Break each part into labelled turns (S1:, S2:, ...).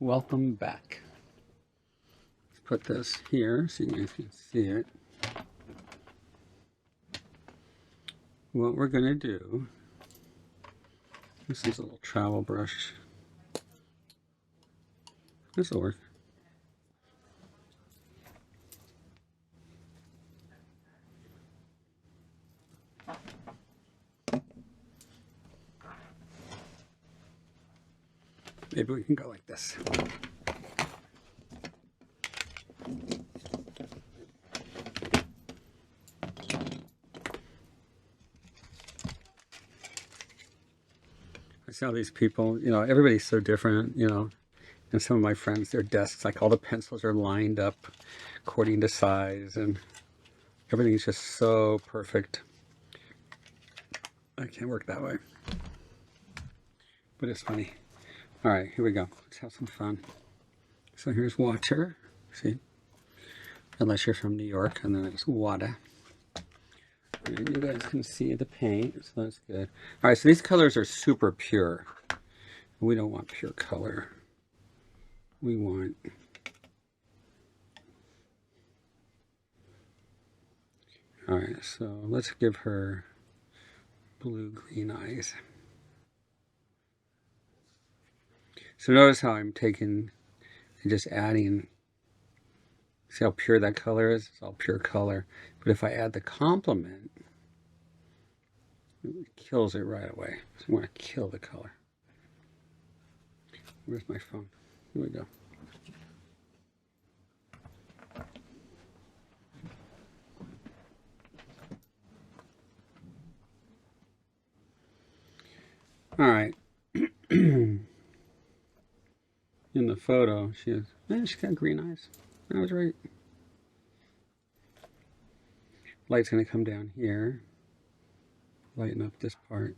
S1: Welcome back. Let's put this here so you guys can see it. What we're going to do, this is a little travel brush. This will work. Maybe we can go like this. I see all these people, everybody's so different, and some of my friends, their desks, like all the pencils are lined up according to size, and everything's just so perfect. I can't work that way, but it's funny. All right, here we go. Let's have some fun. So here's water, see? Unless you're from New York, and then it's Wata. And you guys can see the paint, so that's good. All right, so these colors are super pure. We don't want pure color. We want... All right, so let's give her blue-green eyes. So notice how I'm taking and just adding, see how pure that color is? It's all pure color. But if I add the complement, it kills it right away. So I want to kill the color. Where's my phone? Here we go. All right. In the photo, she's got green eyes. I was right. Light's going to come down here. Lighten up this part.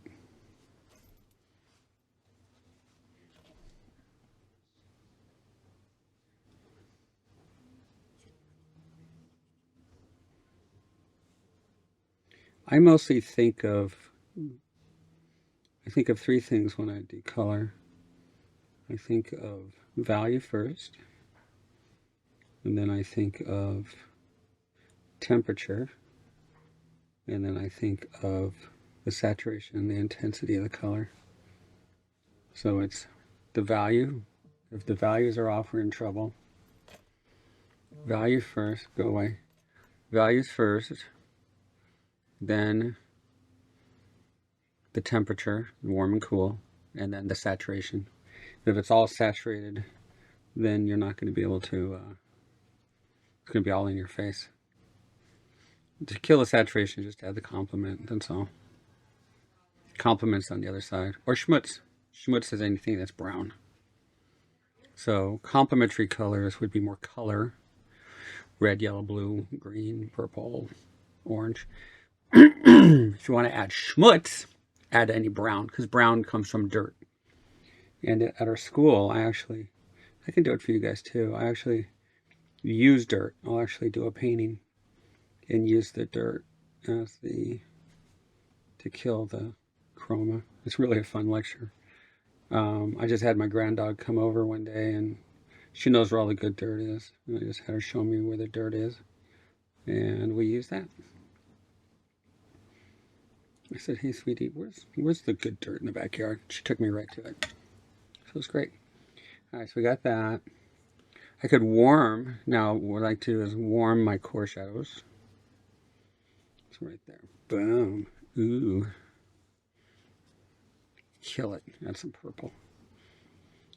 S1: I mostly think of three things when I do color. I think of value first, and then I think of temperature, and then I think of the saturation and the intensity of the color. So it's the value. If the values are off, we're in trouble. Value first, go away. Values first, then the temperature, warm and cool, and then the saturation. If it's all saturated, then you're not going to be able to, it's going to be all in your face. To kill the saturation, just add the complement, that's all. Complement's on the other side. Or schmutz. Schmutz is anything that's brown. So complementary colors would be more color. Red, yellow, blue, green, purple, orange. If you want to add schmutz, add any brown, because brown comes from dirt. And at our school, I can do it for you guys too. I actually use dirt. I'll actually do a painting and use the dirt as to kill the chroma. It's really a fun lecture. I just had my granddog come over one day, and she knows where all the good dirt is. And I just had her show me where the dirt is, and we use that. I said, "Hey, sweetie, where's the good dirt in the backyard?" She took me right to it. So it was great. All right, so we got that. I could warm. Now, what I like to do is warm my core shadows. It's right there. Boom. Ooh. Kill it. Add some purple.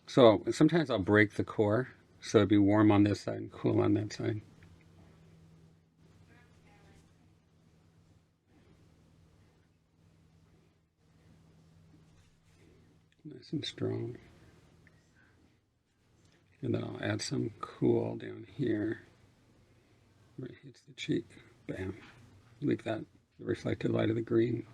S1: So sometimes I'll break the core, so it'd be warm on this side and cool on that side. Nice and strong. And then I'll add some cool down here where it hits the cheek. Bam. Leave that, the reflected light of the green.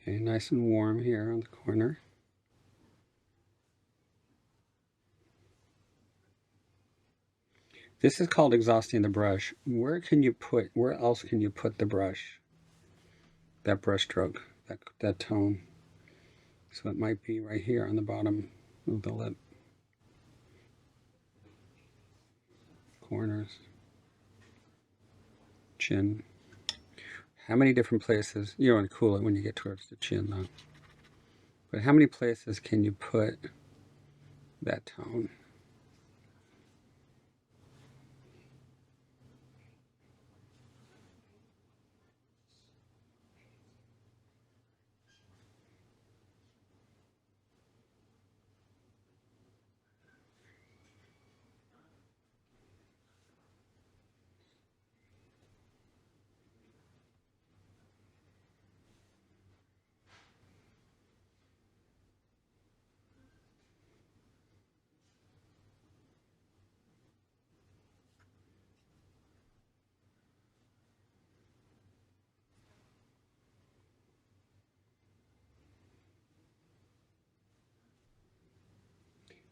S1: Okay, nice and warm here on the corner. This is called exhausting the brush. Where else can you put the brush? That brush stroke, that tone. So it might be right here on the bottom of the lip. Corners. Chin. How many different places? You don't want to cool it when you get towards the chin though. But how many places can you put that tone?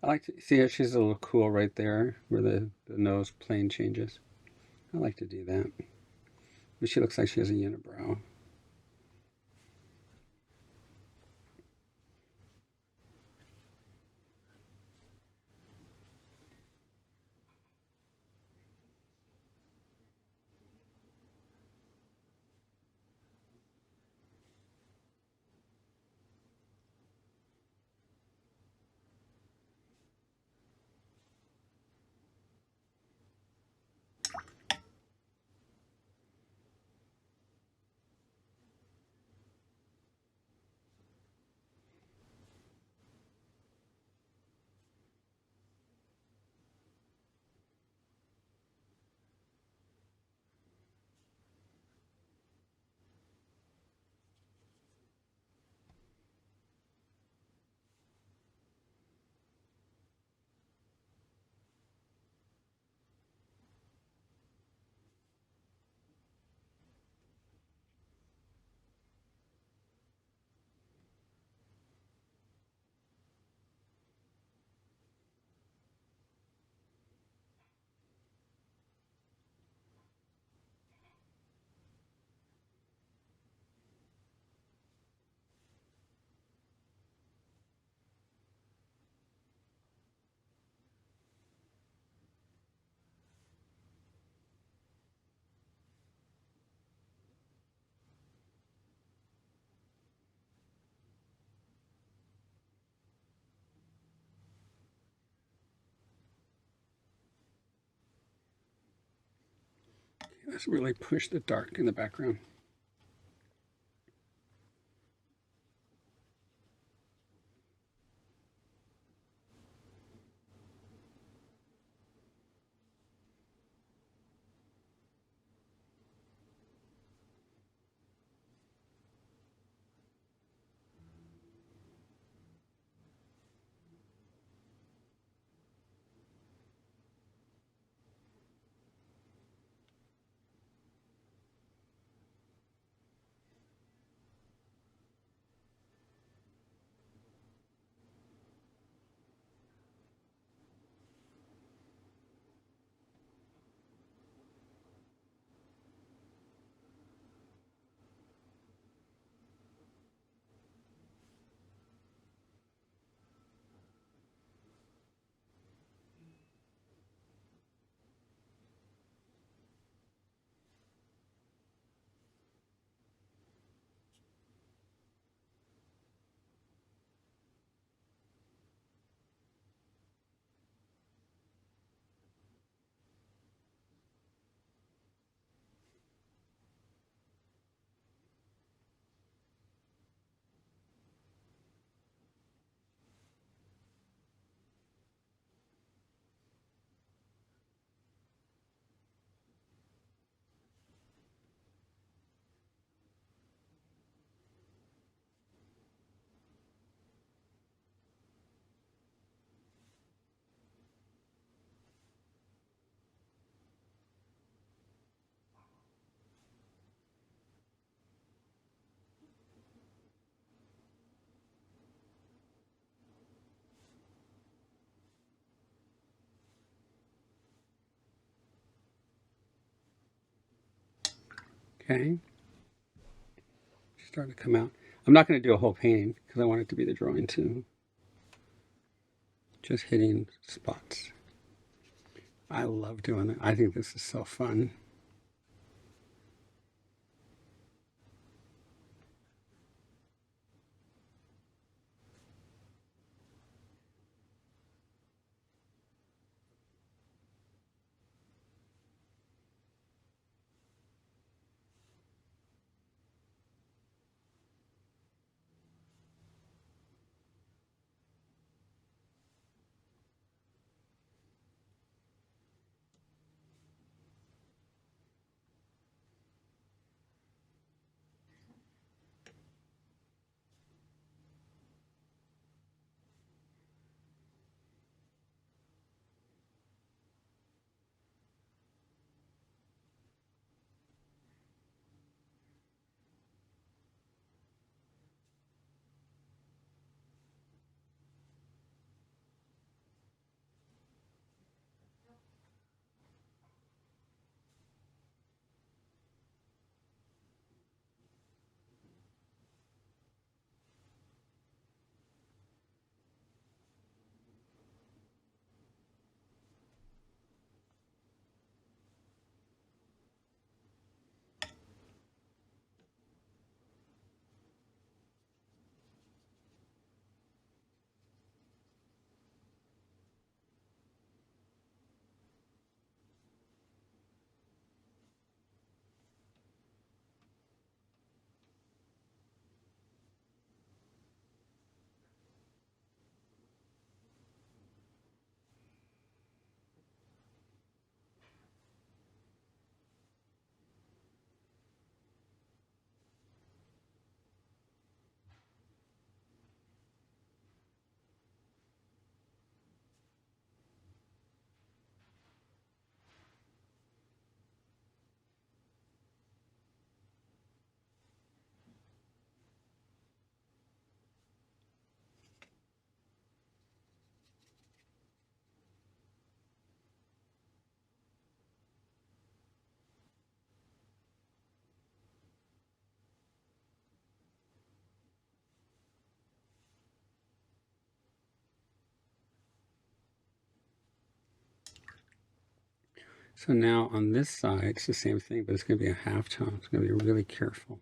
S1: I like to see how she's a little cool right there where the nose plane changes. I like to do that. But she looks like she has a unibrow. Let's really push the dark in the background. Okay, start to come out. I'm not going to do a whole painting because I want it to be the drawing too. Just hitting spots. I love doing it. I think this is so fun. So now on this side, it's the same thing, but it's going to be a half tone. It's going to be really careful.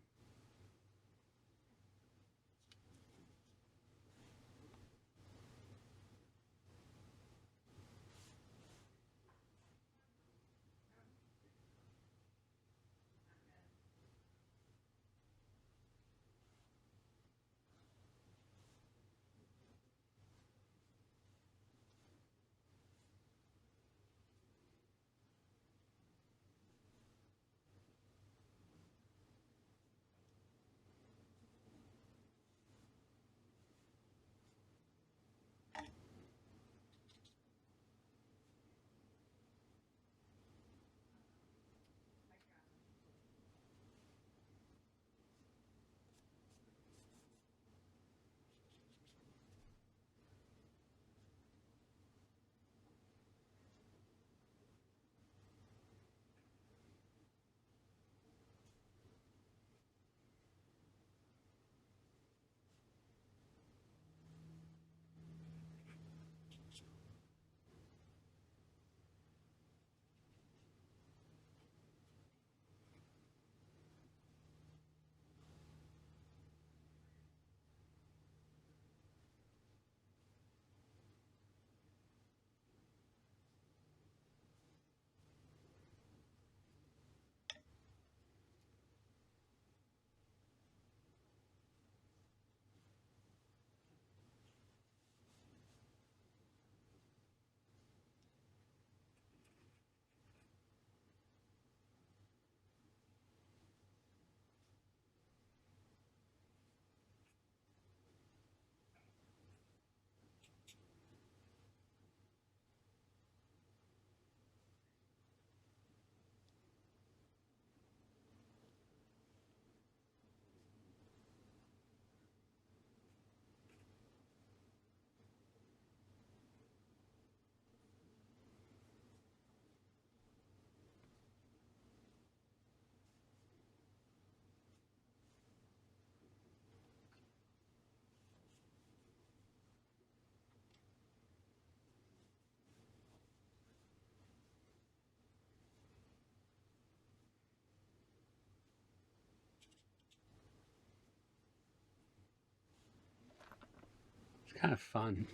S1: kind of fun.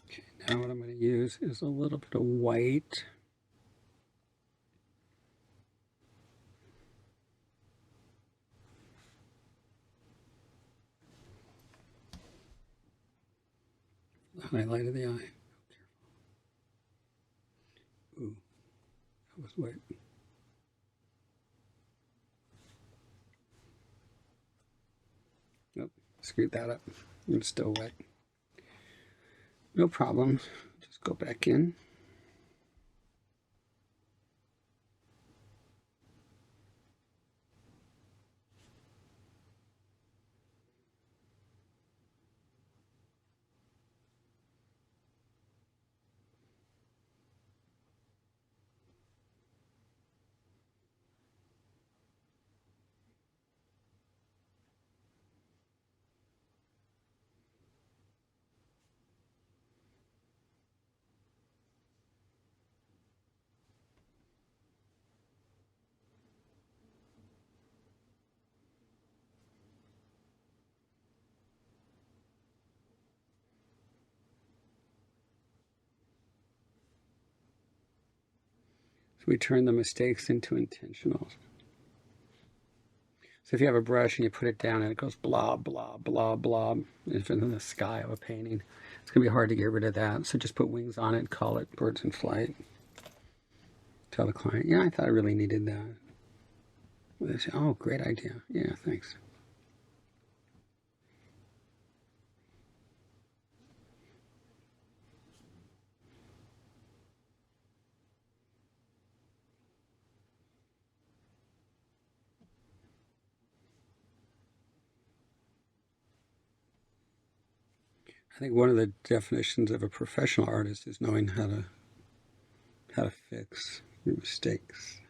S1: Okay, now what I'm going to use is a little bit of white. Highlight of the eye. Ooh, that was wet. Nope, screwed that up. It's still wet. No problem. Just go back in. So we turn the mistakes into intentionals. So if you have a brush and you put it down and it goes blob, blob, blob, blob, if in the sky of a painting, it's going to be hard to get rid of that. So just put wings on it and call it birds in flight. Tell the client, yeah, I thought I really needed that. They say, oh, great idea. Yeah, thanks. I think one of the definitions of a professional artist is knowing how to fix your mistakes.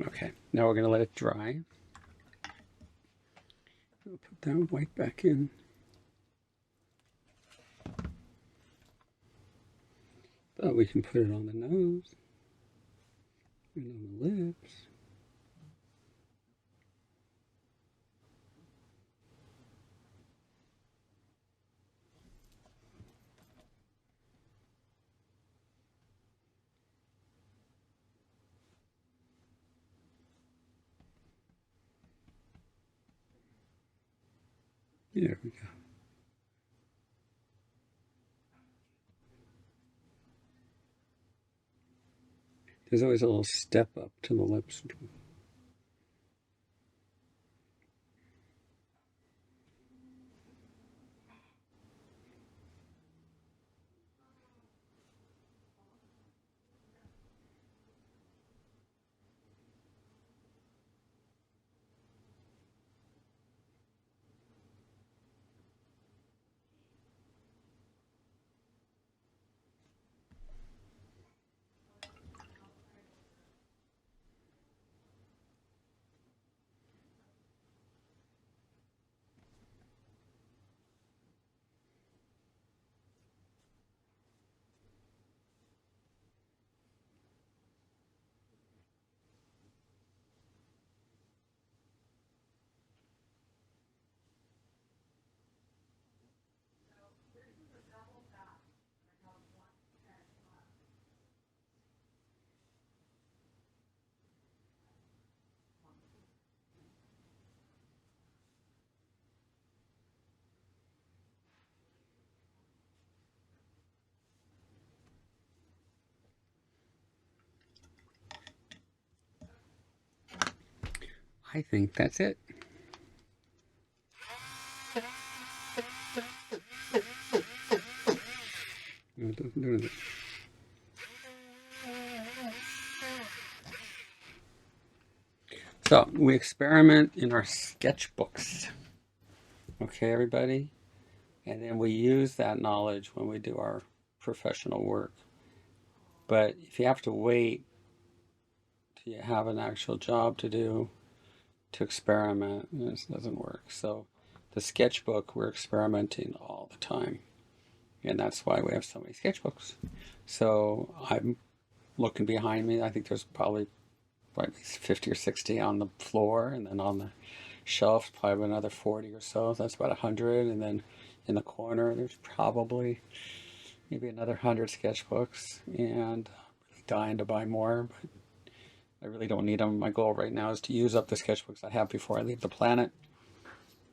S1: Okay, now we're going to let it dry. We'll put that white back in. But we can put it on the nose and on the lips. There we go. There's always a little step up to the lips. I think that's it. It doesn't do anything. So we experiment in our sketchbooks. Okay, everybody? And then we use that knowledge when we do our professional work. But if you have to wait till you have an actual job to do to experiment, this doesn't work. So the sketchbook, we're experimenting all the time. And that's why we have so many sketchbooks. So I'm looking behind me. I think there's probably at least 50 or 60 on the floor, and then on the shelf probably another 40 or so. That's about 100. And then in the corner there's probably maybe another 100 sketchbooks, and I'm really dying to buy more, but I really don't need them. My goal right now is to use up the sketchbooks I have before I leave the planet.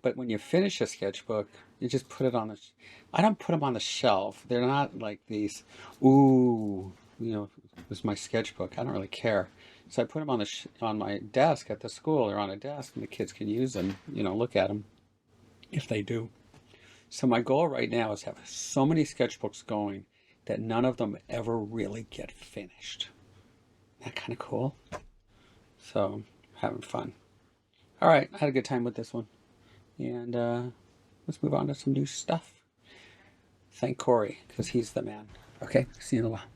S1: But when you finish a sketchbook, you just put it on the I don't put them on the shelf. They're not like these, ooh, you know, this is my sketchbook. I don't really care. So I put them on the on my desk at the school, or on a desk, and the kids can use them, you know, look at them if they do. So my goal right now is to have so many sketchbooks going that none of them ever really get finished. Isn't that kind of cool? So having fun. All right, I had a good time with this one. And let's move on to some new stuff. Thank Corey, because he's the man. Okay, see you in a while.